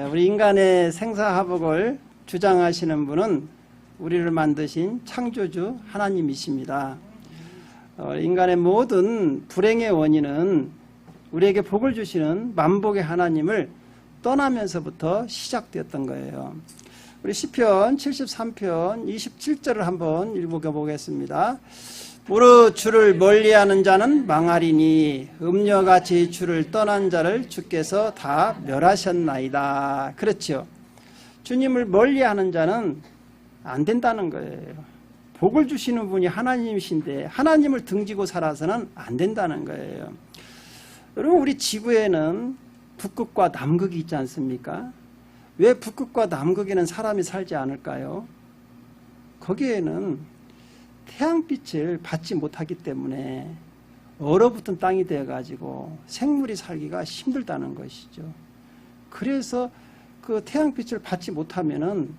우리 인간의 생사화복을 주장하시는 분은 우리를 만드신 창조주 하나님이십니다. 인간의 모든 불행의 원인은 우리에게 복을 주시는 만복의 하나님을 떠나면서부터 시작되었던 거예요. 우리 시편 73편 27절을 한번 읽어보겠습니다. 무릇 주를 멀리하는 자는 망하리니 음녀같이 주를 떠난 자를 주께서 다 멸하셨나이다. 그렇죠. 주님을 멀리하는 자는 안 된다는 거예요. 복을 주시는 분이 하나님이신데 하나님을 등지고 살아서는 안 된다는 거예요. 여러분, 우리 지구에는 북극과 남극이 있지 않습니까? 왜 북극과 남극에는 사람이 살지 않을까요? 거기에는 태양빛을 받지 못하기 때문에 얼어붙은 땅이 되어가지고 생물이 살기가 힘들다는 것이죠. 그래서 그 태양빛을 받지 못하면은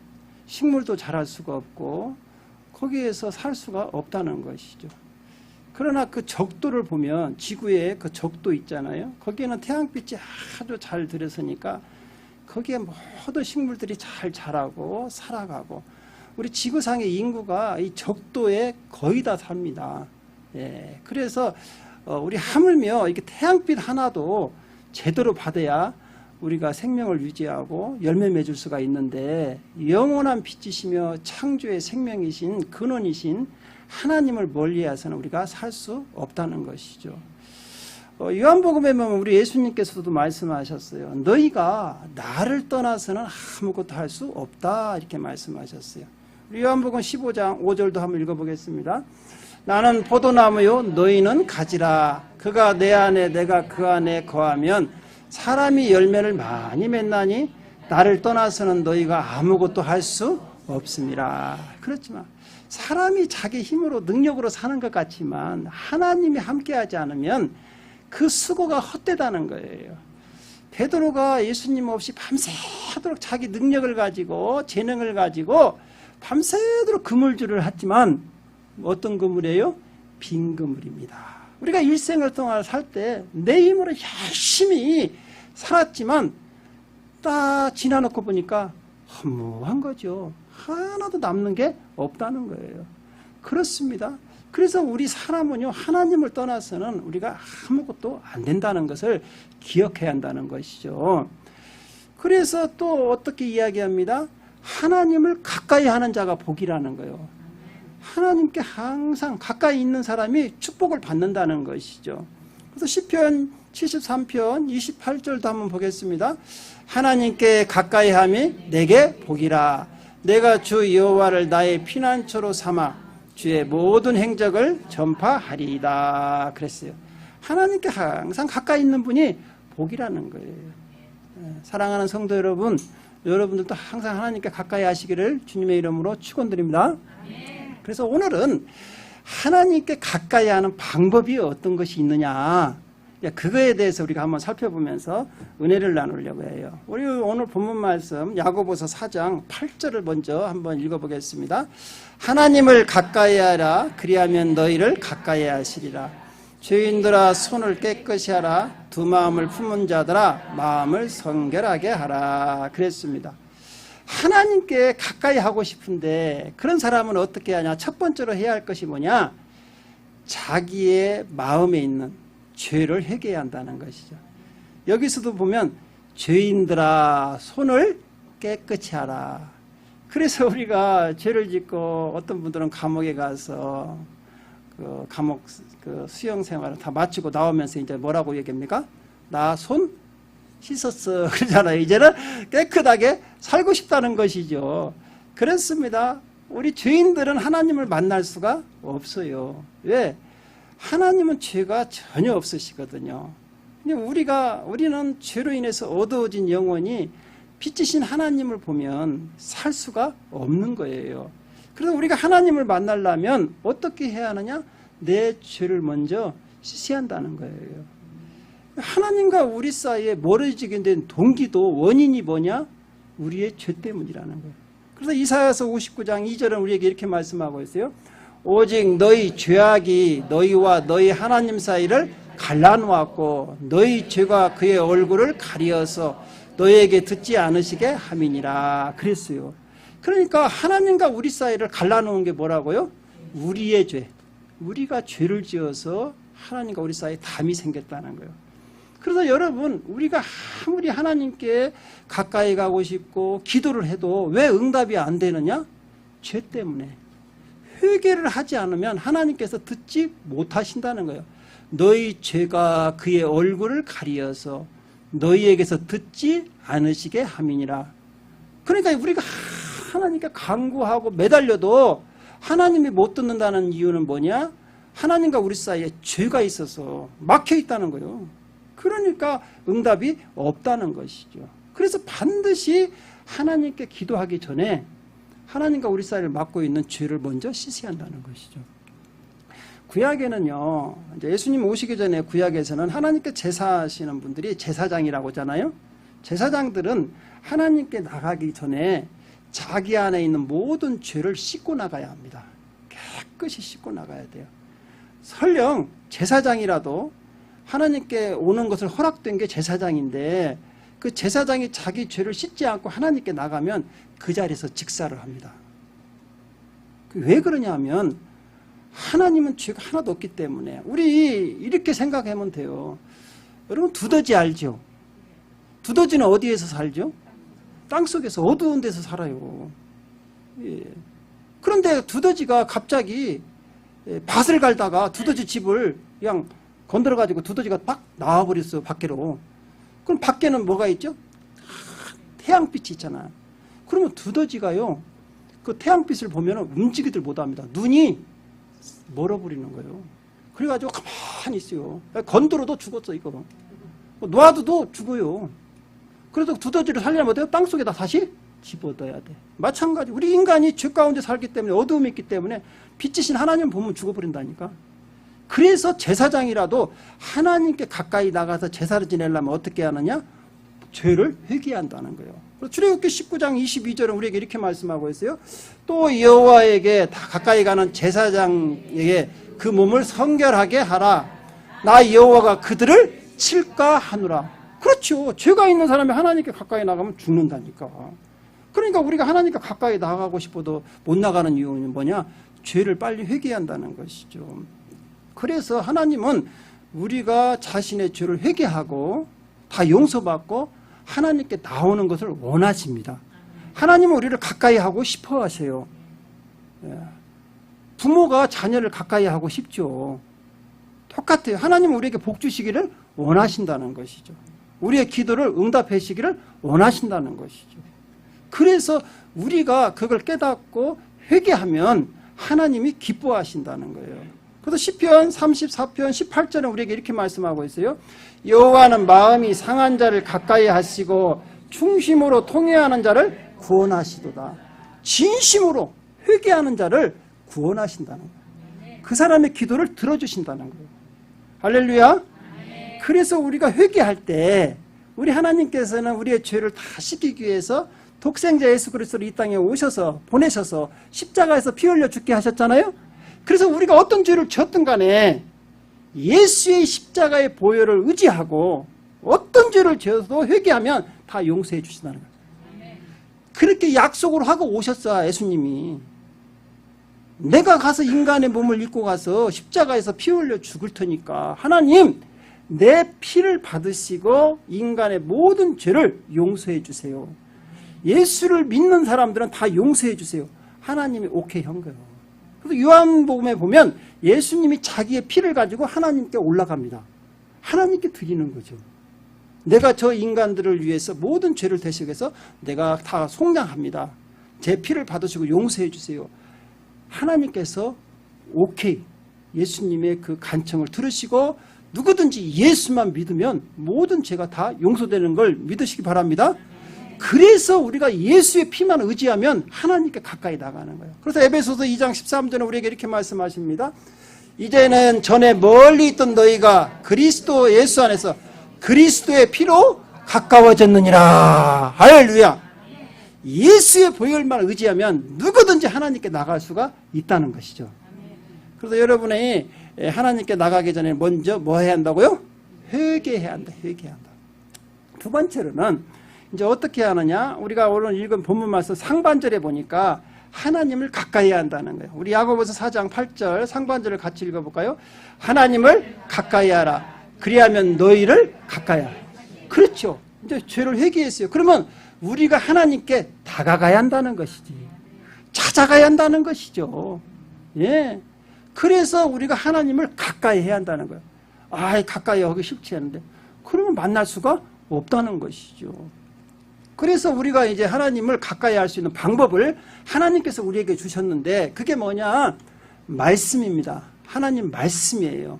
식물도 자랄 수가 없고 거기에서 살 수가 없다는 것이죠. 그러나 그 적도를 보면 지구에 그 적도 있잖아요. 거기에는 태양빛이 아주 잘 들어서니까 거기에 모든 식물들이 잘 자라고 살아가고 우리 지구상의 인구가 이 적도에 거의 다 삽니다. 예, 그래서 우리 하물며 이렇게 태양빛 하나도 제대로 받아야 우리가 생명을 유지하고 열매 맺을 수가 있는데 영원한 빛이시며 창조의 생명이신 근원이신 하나님을 멀리해서는 우리가 살 수 없다는 것이죠. 요한복음에 보면 우리 예수님께서도 말씀하셨어요. 너희가 나를 떠나서는 아무것도 할 수 없다 이렇게 말씀하셨어요. 우리 요한복음 15장 5절도 한번 읽어보겠습니다. 나는 포도나무요 너희는 가지라. 그가 내 안에 내가 그 안에 거하면 사람이 열매를 많이 맺나니 나를 떠나서는 너희가 아무것도 할 수 없습니다. 그렇지만 사람이 자기 힘으로 능력으로 사는 것 같지만 하나님이 함께하지 않으면 그 수고가 헛되다는 거예요. 베드로가 예수님 없이 밤새도록 자기 능력을 가지고 재능을 가지고 밤새도록 그물줄을 했지만 어떤 그물이에요? 빈 그물입니다. 우리가 일생을 동안 살 때 내 힘으로 열심히 살았지만 딱 지나놓고 보니까 허무한 거죠. 하나도 남는 게 없다는 거예요. 그렇습니다. 그래서 우리 사람은요, 하나님을 떠나서는 우리가 아무것도 안 된다는 것을 기억해야 한다는 것이죠. 그래서 또 어떻게 이야기합니다? 하나님을 가까이 하는 자가 복이라는 거예요. 하나님께 항상 가까이 있는 사람이 축복을 받는다는 것이죠. 그래서 시편 73편 28절도 한번 보겠습니다. 하나님께 가까이 함이 내게 복이라. 내가 주 여호와를 나의 피난처로 삼아 주의 모든 행적을 전파하리이다. 그랬어요. 하나님께 항상 가까이 있는 분이 복이라는 거예요. 사랑하는 성도 여러분, 여러분들도 항상 하나님께 가까이 하시기를 주님의 이름으로 축원드립니다. 그래서 오늘은 하나님께 가까이 하는 방법이 어떤 것이 있느냐, 그거에 대해서 우리가 한번 살펴보면서 은혜를 나누려고 해요. 우리 오늘 본문 말씀 야고보서 4장 8절을 먼저 한번 읽어보겠습니다. 하나님을 가까이 하라. 그리하면 너희를 가까이 하시리라. 죄인들아 손을 깨끗이 하라. 두 마음을 품은 자들아 마음을 성결하게 하라. 그랬습니다. 하나님께 가까이 하고 싶은데 그런 사람은 어떻게 하냐? 첫 번째로 해야 할 것이 뭐냐? 자기의 마음에 있는 죄를 회개해야 한다는 것이죠. 여기서도 보면 죄인들아 손을 깨끗이 하라. 그래서 우리가 죄를 짓고 어떤 분들은 감옥에 가서 그 감옥 그 수용 생활을 다 마치고 나오면서 이제 뭐라고 얘기합니까? 나 손 씻었어 그러잖아요. 이제는 깨끗하게 살고 싶다는 것이죠. 그렇습니다. 우리 죄인들은 하나님을 만날 수가 없어요. 왜? 하나님은 죄가 전혀 없으시거든요. 우리는 죄로 인해서 어두워진 영혼이 빛이신 하나님을 보면 살 수가 없는 거예요. 그래서 우리가 하나님을 만나려면 어떻게 해야 하느냐? 내 죄를 먼저 씻어야 한다는 거예요. 하나님과 우리 사이에 멀어지게 된 동기도 원인이 뭐냐? 우리의 죄 때문이라는 거예요. 그래서 이사야서 59장 2절은 우리에게 이렇게 말씀하고 있어요. 오직 너희 죄악이 너희와 너희 하나님 사이를 갈라놓았고 너희 죄가 그의 얼굴을 가리어서 너희에게 듣지 않으시게 함이니라 그랬어요. 그러니까 하나님과 우리 사이를 갈라놓은 게 뭐라고요? 우리의 죄. 우리가 죄를 지어서 하나님과 우리 사이에 담이 생겼다는 거예요. 그래서 여러분, 우리가 아무리 하나님께 가까이 가고 싶고 기도를 해도 왜 응답이 안 되느냐? 죄 때문에. 회개를 하지 않으면 하나님께서 듣지 못하신다는 거예요. 너희 죄가 그의 얼굴을 가리어서 너희에게서 듣지 않으시게 함이니라. 그러니까 우리가 하나님께 간구하고 매달려도 하나님이 못 듣는다는 이유는 뭐냐? 하나님과 우리 사이에 죄가 있어서 막혀 있다는 거예요. 그러니까 응답이 없다는 것이죠. 그래서 반드시 하나님께 기도하기 전에 하나님과 우리 사이를 막고 있는 죄를 먼저 씻어야 한다는 것이죠. 구약에는요, 이제 예수님 오시기 전에 구약에서는 하나님께 제사하시는 분들이 제사장이라고 하잖아요. 제사장들은 하나님께 나가기 전에 자기 안에 있는 모든 죄를 씻고 나가야 합니다. 깨끗이 씻고 나가야 돼요. 설령 제사장이라도 하나님께 오는 것을 허락된 게 제사장인데 그 제사장이 자기 죄를 씻지 않고 하나님께 나가면 그 자리에서 직사를 합니다. 왜 그러냐 하면 하나님은 죄가 하나도 없기 때문에. 우리 이렇게 생각하면 돼요. 여러분, 두더지 알죠? 두더지는 어디에서 살죠? 땅속에서 어두운 데서 살아요. 예. 그런데 두더지가 갑자기 밭을 갈다가 두더지 집을 그냥 건드려가지고 두더지가 막 나와버렸어, 밖으로. 그럼 밖에는 뭐가 있죠? 태양빛이 있잖아. 그러면 두더지가요, 그 태양빛을 보면 움직이들 못합니다. 눈이 멀어버리는 거예요. 그래가지고 가만히 있어요. 건드려도 죽었어, 이거. 놔둬도 죽어요. 그래서 두더지를 살려면 어때요? 땅속에다 다시 집어넣어야 돼. 마찬가지. 우리 인간이 죄 가운데 살기 때문에, 어두움이 있기 때문에 빛이신 하나님 보면 죽어버린다니까. 그래서 제사장이라도 하나님께 가까이 나가서 제사를 지내려면 어떻게 하느냐? 죄를 회개한다는 거예요. 출애굽기 19장 22절은 우리에게 이렇게 말씀하고 있어요. 또 여호와에게 다 가까이 가는 제사장에게 그 몸을 성결하게 하라. 나 여호와가 그들을 칠까 하노라. 그렇죠. 죄가 있는 사람이 하나님께 가까이 나가면 죽는다니까. 그러니까 우리가 하나님께 가까이 나가고 싶어도 못 나가는 이유는 뭐냐? 죄를 빨리 회개한다는 것이죠. 그래서 하나님은 우리가 자신의 죄를 회개하고 다 용서받고 하나님께 나오는 것을 원하십니다. 하나님은 우리를 가까이 하고 싶어 하세요. 부모가 자녀를 가까이 하고 싶죠. 똑같아요. 하나님은 우리에게 복 주시기를 원하신다는 것이죠. 우리의 기도를 응답해 주시기를 원하신다는 것이죠. 그래서 우리가 그걸 깨닫고 회개하면 하나님이 기뻐하신다는 거예요. 그래서 시편 34편 18절은 우리에게 이렇게 말씀하고 있어요. 여호와는 마음이 상한 자를 가까이 하시고 충심으로 통회하는 자를 구원하시도다. 진심으로 회개하는 자를 구원하신다는 거예요. 그 사람의 기도를 들어주신다는 거예요. 할렐루야. 그래서 우리가 회개할 때 우리 하나님께서는 우리의 죄를 다 씻기기 위해서 독생자 예수 그리스도를 이 땅에 오셔서 보내셔서 십자가에서 피 흘려 죽게 하셨잖아요. 그래서 우리가 어떤 죄를 지었든 간에 예수의 십자가의 보혈을 의지하고 어떤 죄를 지어도 회개하면 다 용서해 주신다는 거예요. 그렇게 약속을 하고 오셨어. 예수님이 내가 가서 인간의 몸을 입고 가서 십자가에서 피 흘려 죽을 테니까 하나님 내 피를 받으시고 인간의 모든 죄를 용서해 주세요. 예수를 믿는 사람들은 다 용서해 주세요. 하나님이 오케이 한 거예요. 그래서 요한복음에 보면 예수님이 자기의 피를 가지고 하나님께 올라갑니다. 하나님께 드리는 거죠. 내가 저 인간들을 위해서 모든 죄를 대시기 위해서 내가 다 속량합니다. 제 피를 받으시고 용서해 주세요. 하나님께서 오케이 예수님의 그 간청을 들으시고 누구든지 예수만 믿으면 모든 죄가 다 용서되는 걸 믿으시기 바랍니다. 그래서 우리가 예수의 피만 의지하면 하나님께 가까이 나가는 거예요. 그래서 에베소서 2장 13절은 우리에게 이렇게 말씀하십니다. 이제는 전에 멀리 있던 너희가 그리스도 예수 안에서 그리스도의 피로 가까워졌느니라. 할렐루야. 예수의 보혈만 의지하면 누구든지 하나님께 나갈 수가 있다는 것이죠. 그래서 여러분이 하나님께 나가기 전에 먼저 뭐 해야 한다고요? 회개해야 한다. 회개한다. 두 번째로는 이제 어떻게 하느냐? 우리가 오늘 읽은 본문 말씀 상반절에 보니까 하나님을 가까이 해야 한다는 거예요. 우리 야고보서 4장 8절 상반절을 같이 읽어볼까요? 하나님을 가까이 하라. 그리하면 너희를 가까이 하라. 그렇죠. 이제 죄를 회개했어요. 그러면 우리가 하나님께 다가가야 한다는 것이지. 찾아가야 한다는 것이죠. 예. 그래서 우리가 하나님을 가까이 해야 한다는 거예요. 가까이 하기 쉽지 않은데. 그러면 만날 수가 없다는 것이죠. 그래서 우리가 이제 하나님을 가까이 할 수 있는 방법을 하나님께서 우리에게 주셨는데 그게 뭐냐? 말씀입니다. 하나님 말씀이에요.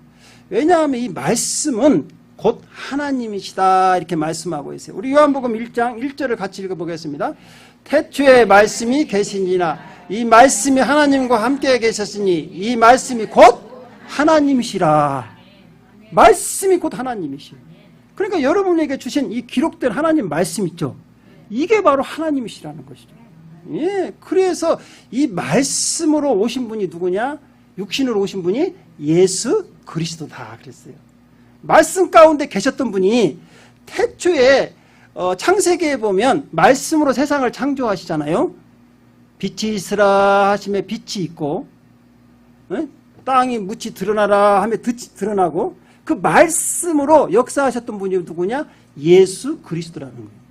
왜냐하면 이 말씀은 곧 하나님이시다 이렇게 말씀하고 있어요. 우리 요한복음 1장 1절을 같이 읽어보겠습니다. 태초에 말씀이 계시니라 이 말씀이 하나님과 함께 계셨으니 이 말씀이 곧 하나님이시라. 말씀이 곧 하나님이시요. 그러니까 여러분에게 주신 이 기록된 하나님 말씀 있죠. 이게 바로 하나님이시라는 것이죠. 예, 그래서 이 말씀으로 오신 분이 누구냐? 육신으로 오신 분이 예수 그리스도다 그랬어요. 말씀 가운데 계셨던 분이 태초에 창세기에 보면 말씀으로 세상을 창조하시잖아요. 빛이 있으라 하심에 빛이 있고 땅이 묻히 드러나라 하며 듯이 드러나고 그 말씀으로 역사하셨던 분이 누구냐? 예수 그리스도라는 거예요.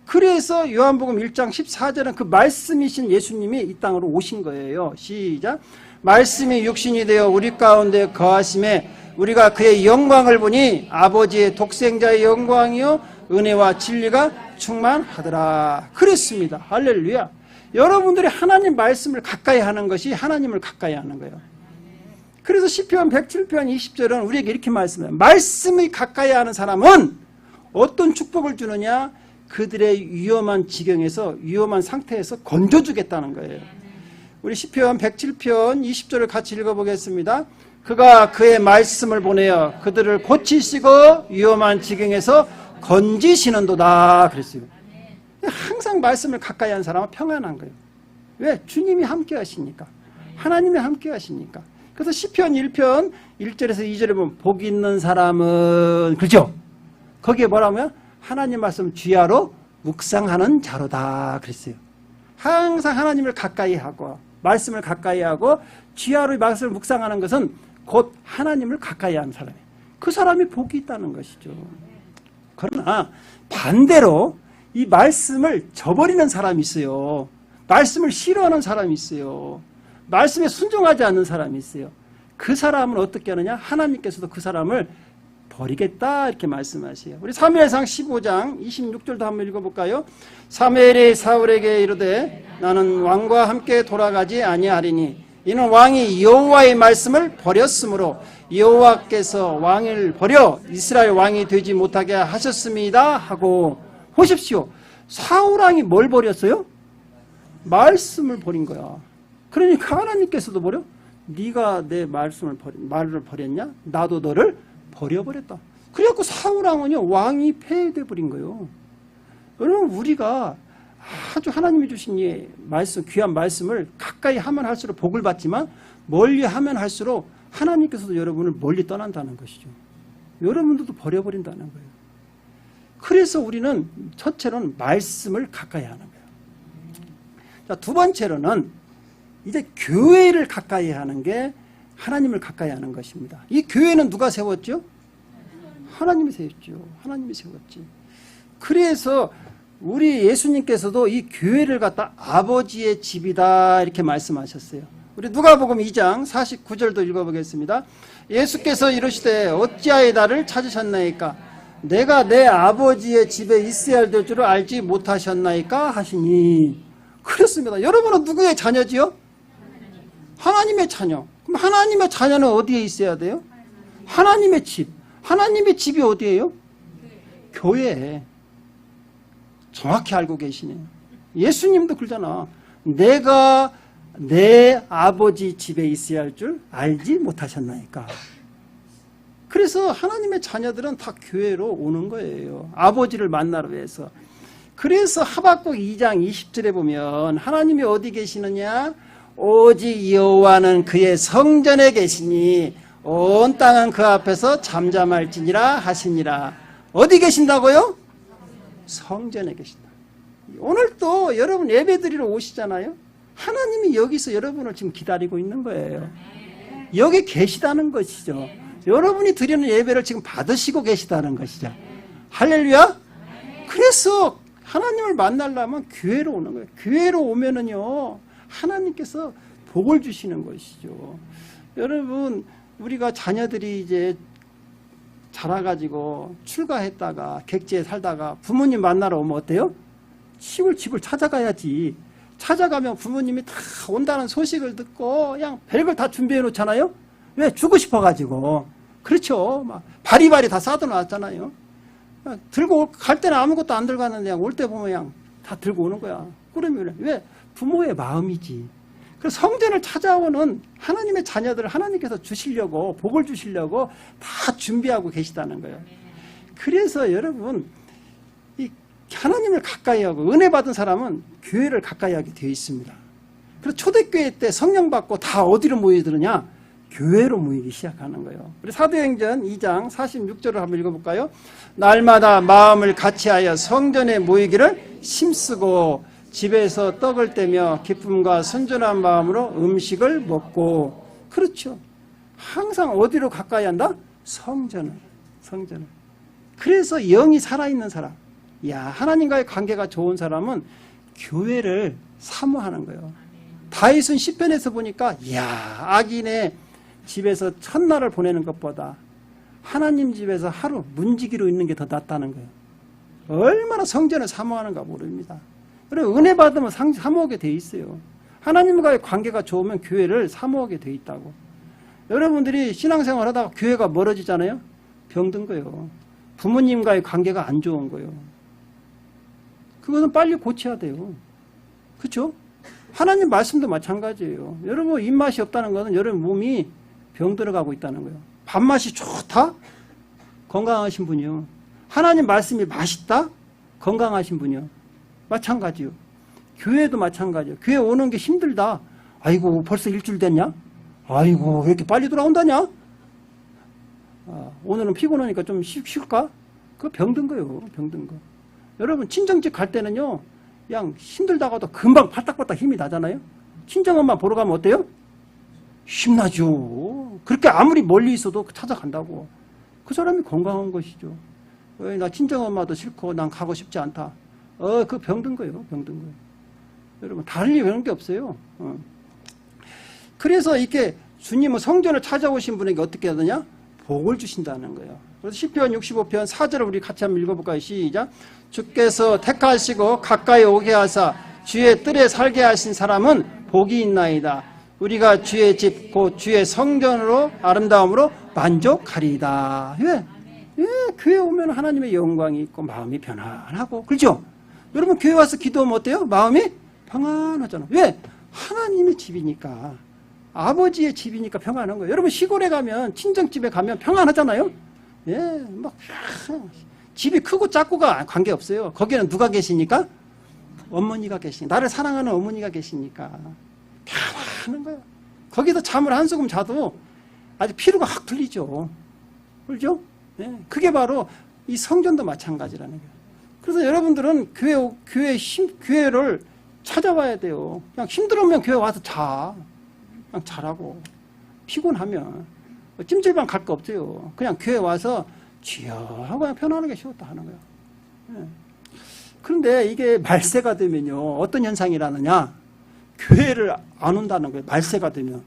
그래서 요한복음 1장 14절은 그 말씀이신 예수님이 이 땅으로 오신 거예요. 시작. 말씀이 육신이 되어 우리 가운데 거하심에 우리가 그의 영광을 보니 아버지의 독생자의 영광이요 은혜와 진리가 충만하더라. 그랬습니다. 할렐루야. 여러분들이 하나님 말씀을 가까이 하는 것이 하나님을 가까이 하는 거예요. 그래서 시편 107편 20절은 우리에게 이렇게 말씀해요. 말씀이 가까이 하는 사람은 어떤 축복을 주느냐? 그들의 위험한 지경에서 위험한 상태에서 건져주겠다는 거예요. 우리 시편 107편 20절을 같이 읽어보겠습니다. 그가 그의 말씀을 보내어 그들을 고치시고 위험한 지경에서 건지시는도다 그랬어요. 항상 말씀을 가까이 하는 사람은 평안한 거예요. 왜? 주님이 함께 하시니까. 하나님이 함께 하시니까. 그래서 시편 1편 1절에서 2절에 보면 복 있는 사람은 그렇죠? 거기에 뭐라고요? 하나님 말씀 주야로 묵상하는 자로다 그랬어요. 항상 하나님을 가까이 하고 말씀을 가까이 하고 주야로 말씀을 묵상하는 것은 곧 하나님을 가까이 하는 사람이에요. 그 사람이 복이 있다는 것이죠. 그러나 반대로 이 말씀을 저버리는 사람이 있어요. 말씀을 싫어하는 사람이 있어요. 말씀에 순종하지 않는 사람이 있어요. 그 사람은 어떻게 하느냐? 하나님께서도 그 사람을 버리겠다 이렇게 말씀하세요. 우리 사무엘상 15장 26절도 한번 읽어볼까요? 사무엘이 사울에게 이르되 나는 왕과 함께 돌아가지 아니하리니 이는 왕이 여호와의 말씀을 버렸으므로 여호와께서 왕을 버려 이스라엘 왕이 되지 못하게 하셨습니다 하고 보십시오. 사울왕이 뭘 버렸어요? 말씀을 버린 거야. 그러니까 하나님께서도 버려? 네가 내 말씀을 말을 버렸냐? 나도 너를 버려버렸다. 그래갖고 사울왕은요 왕이 폐해돼 버린 거예요. 여러분 우리가 아주 하나님이 주신 이 말씀, 귀한 말씀을 가까이 하면 할수록 복을 받지만 멀리 하면 할수록 하나님께서도 여러분을 멀리 떠난다는 것이죠. 여러분들도 버려버린다는 거예요. 그래서 우리는 첫째로는 말씀을 가까이 하는 거예요. 자, 두 번째로는 이제 교회를 가까이 하는 게 하나님을 가까이 하는 것입니다. 이 교회는 누가 세웠죠? 하나님이 세웠죠. 하나님이 세웠지. 그래서 우리 예수님께서도 이 교회를 갖다 아버지의 집이다 이렇게 말씀하셨어요. 우리 누가복음 2장 49절도 읽어보겠습니다. 예수께서 이르시되 어찌하여 나를 찾으셨나이까? 내가 내 아버지의 집에 있어야 될 줄을 알지 못하셨나이까? 하시니. 그렇습니다. 여러분은 누구의 자녀지요? 하나님의 자녀. 그럼 하나님의 자녀는 어디에 있어야 돼요? 하나님의 집. 하나님의 집이 어디예요? 교회에. 정확히 알고 계시네요. 예수님도 그러잖아. 내가 내 아버지 집에 있어야 할 줄 알지 못하셨나이까. 그래서 하나님의 자녀들은 다 교회로 오는 거예요. 아버지를 만나러 위해서. 그래서 하박국 2장 20절에 보면 하나님이 어디 계시느냐? 오직 여호와는 그의 성전에 계시니 온 땅은 그 앞에서 잠잠할지니라 하시니라. 어디 계신다고요? 성전에 계신다. 오늘 또 여러분 예배 드리러 오시잖아요. 하나님이 여기서 여러분을 지금 기다리고 있는 거예요. 여기 계시다는 것이죠. 여러분이 드리는 예배를 지금 받으시고 계시다는 것이죠. 할렐루야. 그래서 하나님을 만나려면 교회로 오는 거예요. 교회로 오면은요 하나님께서 복을 주시는 것이죠. 여러분 우리가 자녀들이 이제 자라가지고 출가했다가 객지에 살다가 부모님 만나러 오면 어때요? 집을 찾아가야지. 찾아가면 부모님이 다 온다는 소식을 듣고 그냥 별걸 다 준비해 놓잖아요. 왜? 주고 싶어가지고. 그렇죠. 막 바리바리 다 싸도 놨잖아요. 들고 갈 때는 아무것도 안 들고 갔는데 올 때 보면 그냥 다 들고 오는 거야. 그러면 왜? 부모의 마음이지. 그래서 성전을 찾아오는 하나님의 자녀들을 하나님께서 주시려고 복을 주시려고 다 준비하고 계시다는 거예요. 그래서 여러분 이 하나님을 가까이 하고 은혜 받은 사람은 교회를 가까이 하게 되어 있습니다. 그래서 초대교회 때 성령 받고 다 어디로 모이더냐? 교회로 모이기 시작하는 거예요. 우리 사도행전 2장 46절을 한번 읽어볼까요? 날마다 마음을 같이하여 성전에 모이기를 힘쓰고 집에서 떡을 떼며 기쁨과 순전한 마음으로 음식을 먹고. 그렇죠. 항상 어디로 가까이 한다? 성전을. 그래서 영이 살아있는 사람, 하나님과의 관계가 좋은 사람은 교회를 사모하는 거예요. 다윗은 시편에서 보니까 악인의 집에서 첫날을 보내는 것보다 하나님 집에서 하루 문지기로 있는 게 더 낫다는 거예요. 얼마나 성전을 사모하는가 모릅니다. 그리고 은혜 받으면 사모하게 돼 있어요. 하나님과의 관계가 좋으면 교회를 사모하게 돼 있다고. 여러분들이 신앙생활 하다가 교회가 멀어지잖아요. 병든 거예요. 부모님과의 관계가 안 좋은 거예요. 그것은 빨리 고쳐야 돼요. 그렇죠? 하나님 말씀도 마찬가지예요. 여러분 입맛이 없다는 것은 여러분 몸이 병들어가고 있다는 거예요. 밥맛이 좋다? 건강하신 분이요. 하나님 말씀이 맛있다? 건강하신 분이요. 마찬가지요. 교회도 마찬가지요. 교회 오는 게 힘들다. 아이고 벌써 일주일 됐냐? 아이고 왜 이렇게 빨리 돌아온다냐? 오늘은 피곤하니까 좀 쉴까? 그거 병든 거예요. 병든 거. 여러분 친정집 갈 때는요 그냥 힘들다가도 금방 팔딱팔딱 힘이 나잖아요. 친정엄마 보러 가면 어때요? 힘나죠. 그렇게 아무리 멀리 있어도 찾아간다고. 그 사람이 건강한 것이죠. 나 친정엄마도 싫고 난 가고 싶지 않다. 그거 병든 거예요. 병든 거예요. 여러분 달리 그런 게 없어요. 그래서 이렇게 주님은 성전을 찾아오신 분에게 어떻게 하느냐? 복을 주신다는 거예요. 그래서 시편 65편 4절을 우리 같이 한번 읽어볼까요? 시작. 주께서 택하시고 가까이 오게 하사 주의 뜰에 살게 하신 사람은 복이 있나이다. 우리가 주의 집 곧 주의 성전으로 아름다움으로 만족하리이다. 왜? 교회 오면 하나님의 영광이 있고 마음이 편안하고 그렇죠? 여러분 교회 와서 기도하면 어때요? 마음이 평안하잖아. 왜? 하나님의 집이니까. 아버지의 집이니까 평안한 거예요. 여러분 시골에 가면 친정집에 가면 평안하잖아요. 막 집이 크고 작고가 관계없어요. 거기는 누가 계시니까? 어머니가 계시니까. 나를 사랑하는 어머니가 계시니까 평안한 거예요. 거기서 잠을 한숨 자도 아주 피로가 확 풀리죠. 그렇죠? 그게 바로 이 성전도 마찬가지라는 거예요. 그래서 여러분들은 교회를 찾아와야 돼요. 그냥 힘들으면 교회 와서 자. 그냥 자라고. 피곤하면 찜질방 갈 거 없어요. 그냥 교회 와서 주여 하고 그냥 편안하게 쉬었다 하는 거예요. 그런데 이게 말세가 되면요 어떤 현상이라느냐? 교회를 안 온다는 거예요. 말세가 되면.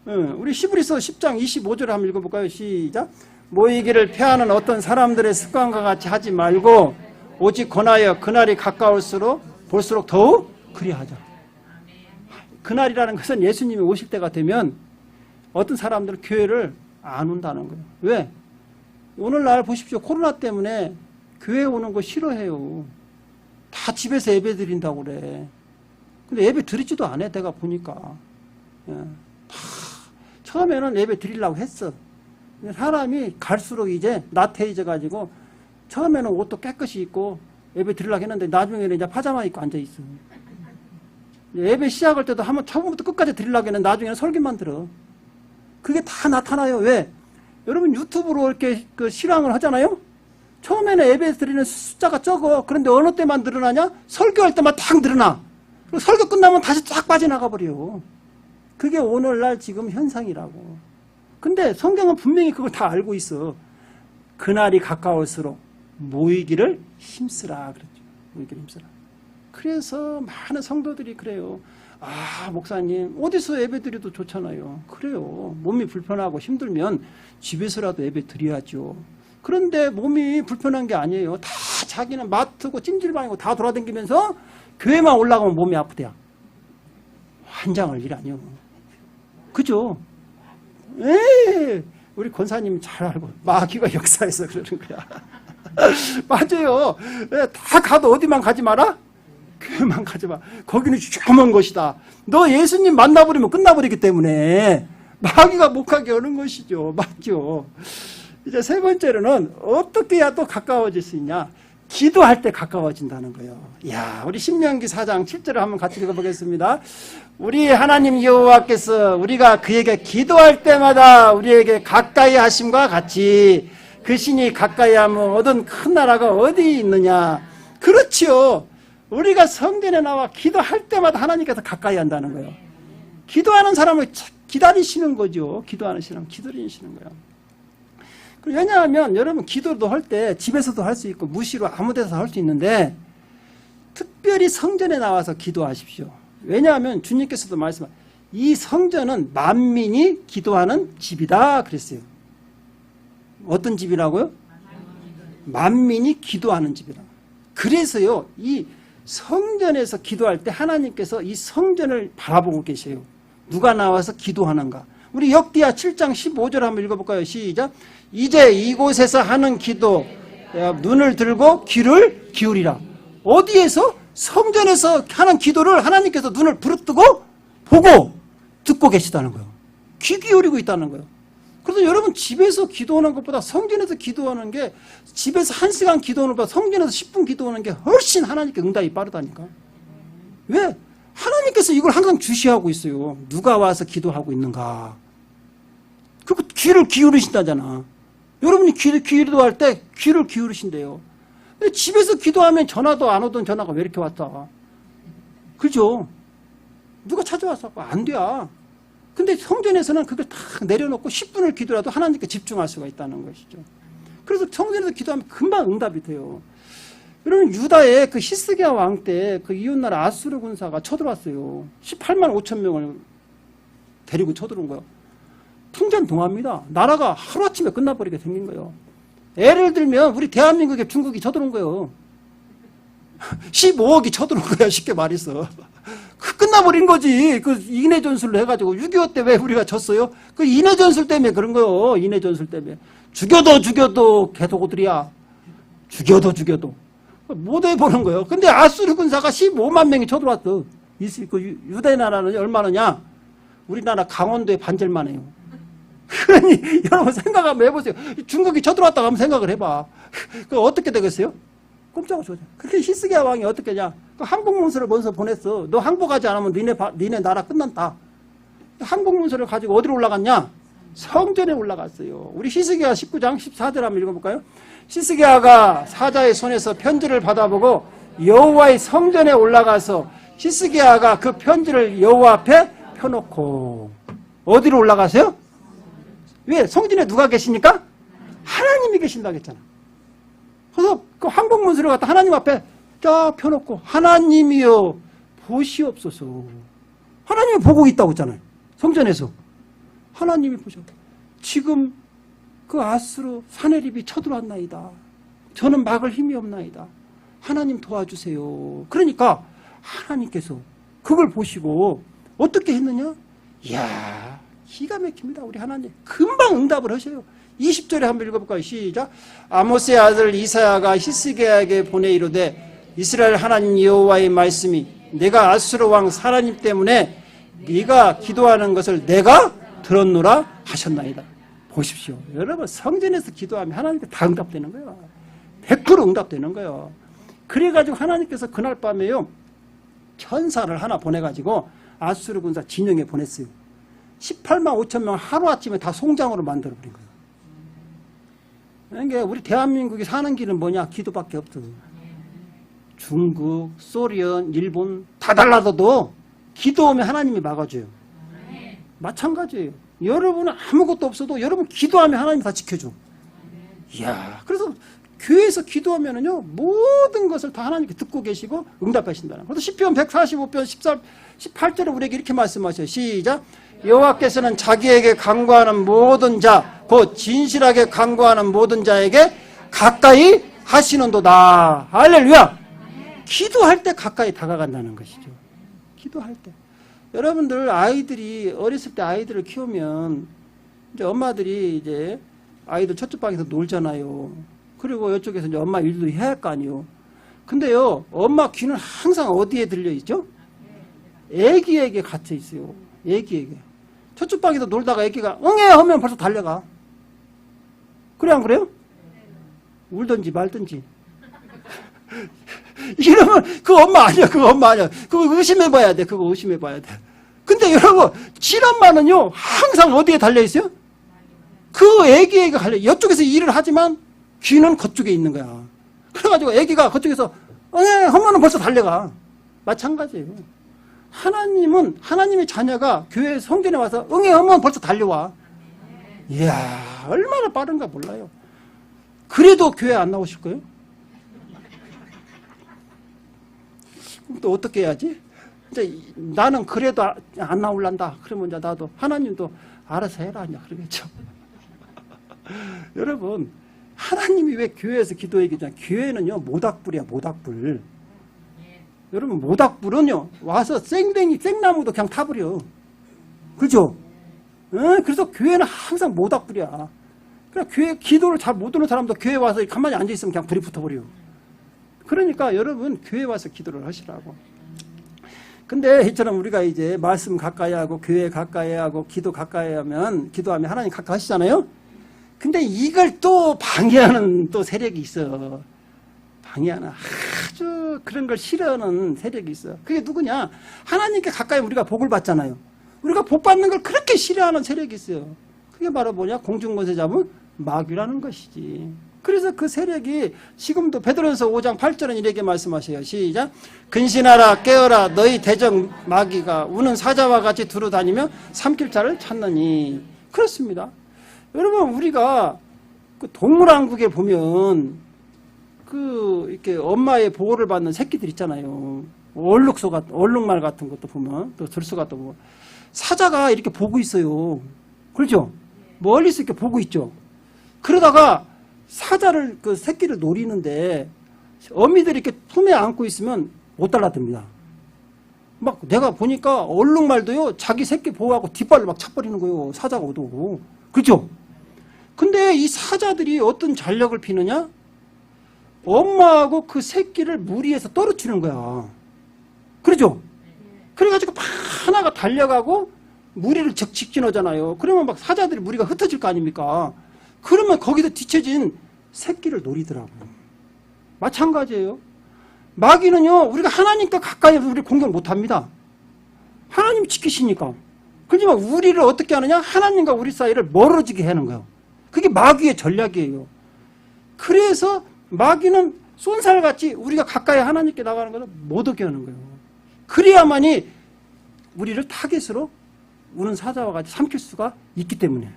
우리 히브리서 10장 25절을 한번 읽어볼까요? 시작. 모이기를 피하는 어떤 사람들의 습관과 같이 하지 말고 오직 권하여 그날이 가까울수록 볼수록 더욱 그리하자. 그날이라는 것은 예수님이 오실 때가 되면 어떤 사람들은 교회를 안 온다는 거예요. 왜? 오늘날 보십시오. 코로나 때문에 교회 오는 거 싫어해요. 다 집에서 예배 드린다고 그래. 근데 예배 드리지도 않아. 내가 보니까. 다 처음에는 예배 드리려고 했어. 근데 사람이 갈수록 이제 나태해져 가지고 처음에는 옷도 깨끗이 입고 예배 드리려고 했는데 나중에는 이제 파자마 입고 앉아있어. 예배 시작할 때도 한번 처음부터 끝까지 드리려고 했는데 나중에는 설교만 들어. 그게 다 나타나요. 왜? 여러분 유튜브로 이렇게 그 실황을 하잖아요. 처음에는 예배 드리는 숫자가 적어. 그런데 어느 때만 늘어나냐? 설교할 때만 딱 늘어나. 그리고 설교 끝나면 다시 쫙 빠져나가 버려. 그게 오늘날 지금 현상이라고. 근데 성경은 분명히 그걸 다 알고 있어. 그날이 가까울수록 모이기를 힘쓰라 그랬죠. 모이기를 힘쓰라. 그래서 많은 성도들이 그래요. 아, 목사님 어디서 예배 드려도 좋잖아요. 그래요. 몸이 불편하고 힘들면 집에서라도 예배 드려야죠. 그런데 몸이 불편한 게 아니에요. 다 자기는 마트고 찜질방이고 다 돌아다니면서 교회만 올라가면 몸이 아프대요. 환장할 일 아니요. 그죠? 에이, 우리 권사님 잘 알고 마귀가 역사해서 그러는 거야. 맞아요. 다 가도 어디만 가지 마라? 교회만 가지 마. 거기는 험한 것이다. 너 예수님 만나버리면 끝나버리기 때문에 마귀가 못 가게 하는 것이죠. 맞죠? 이제 세 번째로는 어떻게 해야 또 가까워질 수 있냐? 기도할 때 가까워진다는 거예요. 이야, 우리 신명기 4장 7절을 한번 같이 읽어보겠습니다. 우리 하나님 여호와께서 우리가 그에게 기도할 때마다 우리에게 가까이 하심과 같이 그 신이 가까이 하면 얻은 큰 나라가 어디 있느냐? 그렇지요. 우리가 성전에 나와 기도할 때마다 하나님께서 가까이 한다는 거예요. 기도하는 사람을 기다리시는 거죠. 기도하는 사람 기다리시는 거예요. 왜냐하면 여러분 기도도 할 때 집에서도 할 수 있고 무시로 아무 데서 할 수 있는데 특별히 성전에 나와서 기도하십시오. 왜냐하면 주님께서도 말씀하셨어요. 이 성전은 만민이 기도하는 집이다 그랬어요. 어떤 집이라고요? 만민이 기도하는 집이라. 그래서요, 이 성전에서 기도할 때 하나님께서 이 성전을 바라보고 계세요. 누가 나와서 기도하는가? 우리 역기야 7장 15절 한번 읽어볼까요? 시작. 이제 이곳에서 하는 기도 눈을 들고 귀를 기울이라. 어디에서? 성전에서 하는 기도를 하나님께서 눈을 부릅뜨고 보고 듣고 계시다는 거예요. 귀 기울이고 있다는 거예요. 그래서 여러분 집에서 기도하는 것보다 성전에서 기도하는 게 집에서 1시간 기도하는 것보다 성전에서 10분 기도하는 게 훨씬 하나님께 응답이 빠르다니까. 왜? 하나님께서 이걸 항상 주시하고 있어요. 누가 와서 기도하고 있는가. 그리고 귀를 기울이신다잖아. 여러분이 기도할 때 귀를 기울이신대요. 근데 집에서 기도하면 전화도 안 오던 전화가 왜 이렇게 왔다. 그죠? 누가 찾아와서 안 돼. 근데 성전에서는 그걸 다 내려놓고 10분을 기도라도 하나님께 집중할 수가 있다는 것이죠. 그래서 성전에서 기도하면 금방 응답이 돼요. 여러분 유다의 그 히스기야 왕 때 그 이웃나라 아수르 군사가 쳐들어왔어요. 18만 5천 명을 데리고 쳐들어온 거예요. 풍전등화입니다. 나라가 하루아침에 끝나버리게 생긴 거예요. 예를 들면 우리 대한민국에 중국이 쳐들어온 거예요. 15억이 쳐들어온 거야. 쉽게 말해서. 끝나버린 거지. 그 인해전술로 해가지고 6.25 때 왜 우리가 졌어요? 그 인해전술 때문에 그런 거예요. 인해전술 때문에. 죽여도 계속 오들이야. 죽여도. 못 해보는 거예요. 근데 아수르 군사가 15만 명이 쳐들어왔어. 그 유대 나라는 얼마나냐? 우리나라 강원도의 반절만 해요. 그러니 여러분 생각 한번 해보세요. 중국이 쳐들어왔다고 한번 생각을 해봐. 그 어떻게 되겠어요? 꼼짝을 줘. 그렇게 히스기야 왕이 어떻게 하냐? 그 항복문서를 먼저 보냈어. 너 항복하지 않으면 니네 나라 끝난다. 항복문서를 가지고 어디로 올라갔냐? 성전에 올라갔어요. 우리 히스기야 19장 14절 한번 읽어볼까요? 히스기야가 사자의 손에서 편지를 받아보고 여호와의 성전에 올라가서 히스기야가 그 편지를 여호와 앞에 펴놓고 어디로 올라가세요? 왜? 성전에 누가 계시니까? 하나님이 계신다고 했잖아. 그래서 그 항복문서를 갖다 하나님 앞에 쫙 펴놓고 하나님이여 보시옵소서. 하나님이 보고 있다고 했잖아요. 성전에서. 하나님이 보셔. 지금 그 아수르 사내립이 쳐들어왔나이다. 저는 막을 힘이 없나이다. 하나님 도와주세요. 그러니까 하나님께서 그걸 보시고 어떻게 했느냐? 이야, 기가 막힙니다. 우리 하나님. 금방 응답을 하셔요. 20절에 한번 읽어볼까요? 시작. 아모스의 아들 이사야가 히스기야에게 보내 이르되 이스라엘 하나님 여호와의 말씀이 내가 아수르 왕 사라님 때문에 네가 기도하는 것을 내가 들었노라 하셨나이다. 보십시오. 여러분 성전에서 기도하면 하나님께 다 응답되는 거예요. 100% 응답되는 거예요. 그래가지고 하나님께서 그날 밤에요 천사를 하나 보내가지고 아수르 군사 진영에 보냈어요. 18만 5천 명 하루아침에 다 송장으로 만들어버린 거예요. 그러니까 우리 대한민국이 사는 길은 뭐냐? 기도밖에 없어. 중국, 소련, 일본 다 달라도 기도하면 하나님이 막아줘요. 마찬가지예요. 여러분은 아무것도 없어도 여러분 기도하면 하나님이 다 지켜줘. 이야, 그래서 교회에서 기도하면은요, 모든 것을 다 하나님께 듣고 계시고 응답하신다는. 그래서 시편 145편 18절에 우리에게 이렇게 말씀하셔요. 시작. 여호와께서는 자기에게 간구하는 모든 자, 곧 진실하게 간구하는 모든 자에게 가까이 하시는도다. 할렐루야. 기도할 때 가까이 다가간다는 것이죠. 기도할 때. 여러분들 아이들이 어렸을 때 아이들을 키우면 이제 엄마들이 이제 아이들 첫째 방에서 놀잖아요. 그리고 이쪽에서 이제 엄마 일도 해야 할 거 아니에요. 근데요, 엄마 귀는 항상 어디에 들려 있죠? 애기에게 갇혀 있어요. 애기에게. 첫째 방에서 놀다가 애기가 응애 하면 벌써 달려가. 그래 안 그래요? 울든지 말든지. 이러면 그 엄마 아니야. 그거 엄마 아니야. 그거 의심해봐야 돼. 그거 의심해봐야 돼. 근데 여러분, 친엄마는요 항상 어디에 달려있어요? 그 애기에게 달려. 이쪽에서 일을 하지만 귀는 그쪽에 있는 거야. 그래가지고 애기가 그쪽에서 하면은 벌써 달려가. 마찬가지예요. 하나님은, 하나님의 자녀가 교회 성전에 와서 하면 벌써 달려와. 이야, 얼마나 빠른가 몰라요. 그래도 교회 안 나오실 거예요? 그럼 또 어떻게 해야지? 이제 나는 그래도 안 나올란다. 그러면 이제 나도 하나님도 알아서 해라. 그러겠죠. 여러분, 하나님이 왜 교회에서 기도해 계시냐? 교회는요, 모닥불이야, 모닥불. 여러분, 모닥불은요, 와서 생나무도 그냥 타버려. 그죠? 그래서 교회는 항상 모닥불이야. 그냥 교회 기도를 잘 못 듣는 사람도 교회 와서 가만히 앉아있으면 그냥 불이 붙어버려. 그러니까 여러분, 교회 와서 기도를 하시라고. 근데 이처럼 우리가 이제 말씀 가까이 하고, 교회 가까이 하고, 기도 가까이 하면, 기도하면 하나님 가까이 하시잖아요? 근데 이걸 또 방해하는 또 세력이 있어. 방해하는 아주 그런 걸 싫어하는 세력이 있어. 그게 누구냐? 하나님께 가까이 우리가 복을 받잖아요. 우리가 복 받는 걸 그렇게 싫어하는 세력이 있어요. 그게 바로 뭐냐? 공중권세 잡은 마귀라는 것이지. 그래서 그 세력이 지금도 베드로전서 5장 8절은 이렇게 말씀하셔요. 시작. 근신하라 깨어라 너희 대적 마귀가 우는 사자와 같이 두루다니며 삼킬 자를 찾느니. 그렇습니다. 여러분, 우리가 그 동물왕국에 보면 이렇게 엄마의 보호를 받는 새끼들 있잖아요. 얼룩말 같은 것도 보면, 또 들소 같은 거. 사자가 이렇게 보고 있어요. 그렇죠? 멀리서 이렇게 보고 있죠. 그러다가 사자를, 그 새끼를 노리는데 어미들이 이렇게 품에 안고 있으면 못 달라듭니다. 막 내가 보니까 얼룩말도요, 자기 새끼 보호하고 뒷발로 막 차버리는 거예요. 사자가 오도. 그렇죠? 근데 이 사자들이 어떤 전략을 피느냐? 엄마하고 그 새끼를 무리해서 떨어뜨리는 거야. 그렇죠? 그래가지고 막 하나가 달려가고 무리를 직진하잖아요. 그러면 막 사자들이 무리가 흩어질 거 아닙니까? 그러면 거기서 뒤처진 새끼를 노리더라고. 마찬가지예요. 마귀는요, 우리가 하나님과 가까이서 우리 공격 못합니다. 하나님 지키시니까. 그렇지만 우리를 어떻게 하느냐? 하나님과 우리 사이를 멀어지게 하는 거예요. 그게 마귀의 전략이에요. 그래서 마귀는 쏜살같이 우리가 가까이 하나님께 나가는 것을 못 오게 하는 거예요. 그래야만이 우리를 타겟으로 우는 사자와 같이 삼킬 수가 있기 때문에.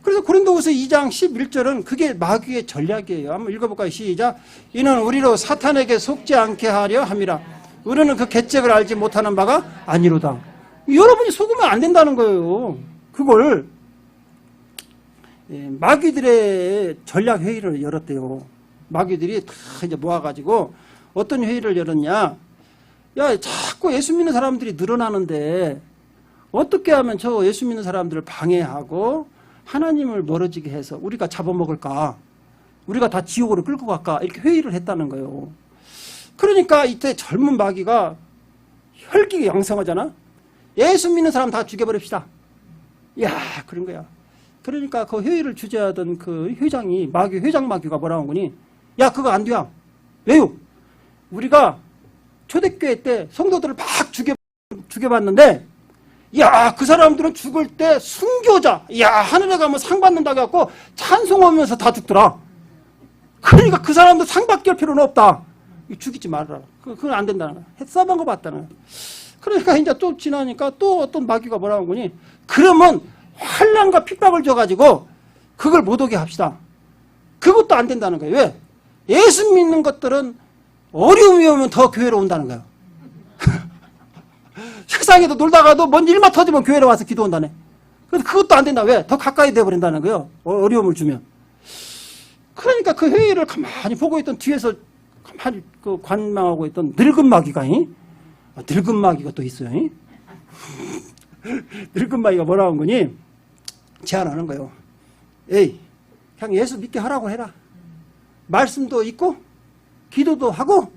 그래서 고린도후서 2장 11절은 그게 마귀의 전략이에요. 한번 읽어볼까요? 시작. 이는 우리로 사탄에게 속지 않게 하려 함이라. 우리는 그 계책을 알지 못하는 바가 아니로다. 여러분이 속으면 안 된다는 거예요. 그걸 마귀들의 전략 회의를 열었대요. 마귀들이 다 이제 모아가지고 어떤 회의를 열었냐? 야, 자꾸 예수 믿는 사람들이 늘어나는데 어떻게 하면 저 예수 믿는 사람들을 방해하고 하나님을 멀어지게 해서 우리가 잡아먹을까? 우리가 다 지옥으로 끌고 갈까? 이렇게 회의를 했다는 거예요. 그러니까 이때 젊은 마귀가 혈기가 양성하잖아? 예수 믿는 사람 다 죽여버립시다. 야, 그런 거야. 그러니까 그 회의를 주재하던 그 회장이, 회장 마귀가 뭐라고 하니? 야, 그거 안 돼요. 왜요? 우리가 초대교회 때 성도들을 막 죽여봤는데 야, 그 사람들은 죽을 때 순교자, 야, 하늘에 가면 상 받는다고 해갖고 찬송하면서 다 죽더라. 그러니까 그 사람도 상 받게 할 필요는 없다. 죽이지 말아라. 그건 안 된다는 거야. 써본 거 봤다는 거야. 그러니까 이제 또 지나니까 또 어떤 마귀가 뭐라고 하니, 그러면 환난과 핍박을 줘가지고 그걸 못 오게 합시다. 그것도 안 된다는 거예요. 왜? 예수 믿는 것들은 어려움이 오면 더 교회로 온다는 거예요. 세상에도 놀다가도 뭔 일만 터지면 교회로 와서 기도한다네. 근데 그것도 안 된다. 왜? 더 가까이 돼버린다는 거예요. 어려움을 주면. 그러니까 그 회의를 가만히 보고 있던 뒤에서 가만히 그 관망하고 있던 늙은 마귀가, 늙은 마귀가 또 있어요. 늙은 마귀가 뭐라고 한 거니? 제안하는 거예요. 에이, 그냥 예수 믿게 하라고 해라. 말씀도 있고, 기도도 하고,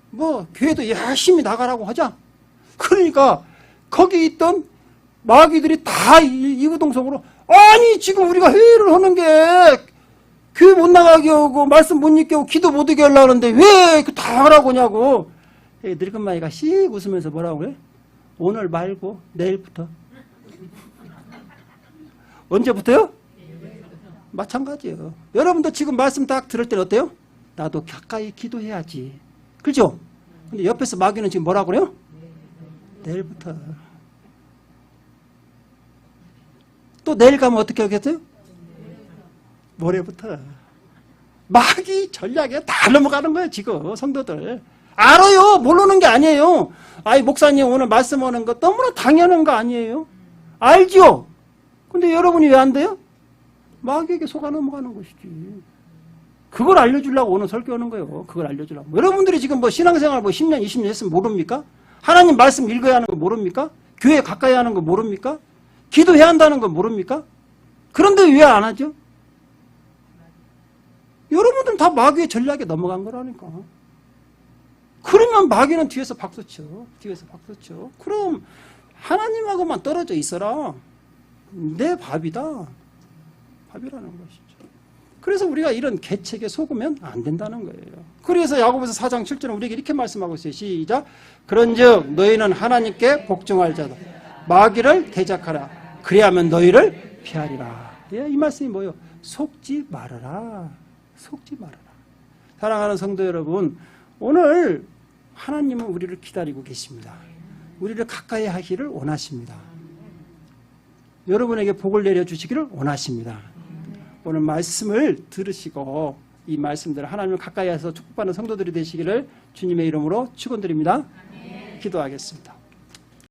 뭐, 교회도 열심히 나가라고 하자. 그러니까, 거기 있던 마귀들이 다 이구동성으로, 아니, 지금 우리가 회의를 하는 게, 교회 못 나가게 하고, 말씀 못 읽게 하고, 기도 못 하게 하려고 하는데, 왜 다 하라고 하냐고. 늙은 마귀가 씩 웃으면서 뭐라고 그래? 오늘 말고, 내일부터. 언제부터요? 마찬가지예요. 여러분도 지금 말씀 딱 들을 때는 어때요? 나도 가까이 기도해야지. 그렇죠? 근데 옆에서 마귀는 지금 뭐라고 그래요? 내일부터. 또 내일 가면 어떻게 하겠어요? 모레부터. 마귀 전략에 다 넘어가는 거예요, 지금 성도들. 알아요. 모르는 게 아니에요. 아이, 목사님 오늘 말씀하는 거 너무나 당연한 거 아니에요? 알죠? 근데 여러분이 왜 안 돼요? 마귀에게 속아 넘어가는 것이지. 그걸 알려주려고 오늘 설교하는 거예요. 그걸 알려주려고. 여러분들이 지금 뭐 신앙생활 뭐 10년, 20년 했으면 모릅니까? 하나님 말씀 읽어야 하는 거 모릅니까? 교회 가까이 하는 거 모릅니까? 기도해야 한다는 거 모릅니까? 그런데 왜 안 하죠? 여러분들은 다 마귀의 전략에 넘어간 거라니까. 그러면 마귀는 뒤에서 박수쳐. 뒤에서 박수쳐. 그럼 하나님하고만 떨어져 있어라. 내 밥이다. 밥이라는 것이죠. 그래서 우리가 이런 계책에 속으면 안 된다는 거예요. 그래서 야고보서 4장 7절은 우리에게 이렇게 말씀하고 있어요. 시작. 그런즉 너희는 하나님께 복종할 자다. 마귀를 대적하라. 그리하면 너희를 피하리라. 이 말씀이 뭐예요? 속지 말아라. 속지 말아라. 사랑하는 성도 여러분, 오늘 하나님은 우리를 기다리고 계십니다. 우리를 가까이 하기를 원하십니다. 여러분에게 복을 내려주시기를 원하십니다. 오늘 말씀을 들으시고 이 말씀들을 하나님을 가까이 해서 축복받는 성도들이 되시기를 주님의 이름으로 축원드립니다. 기도하겠습니다.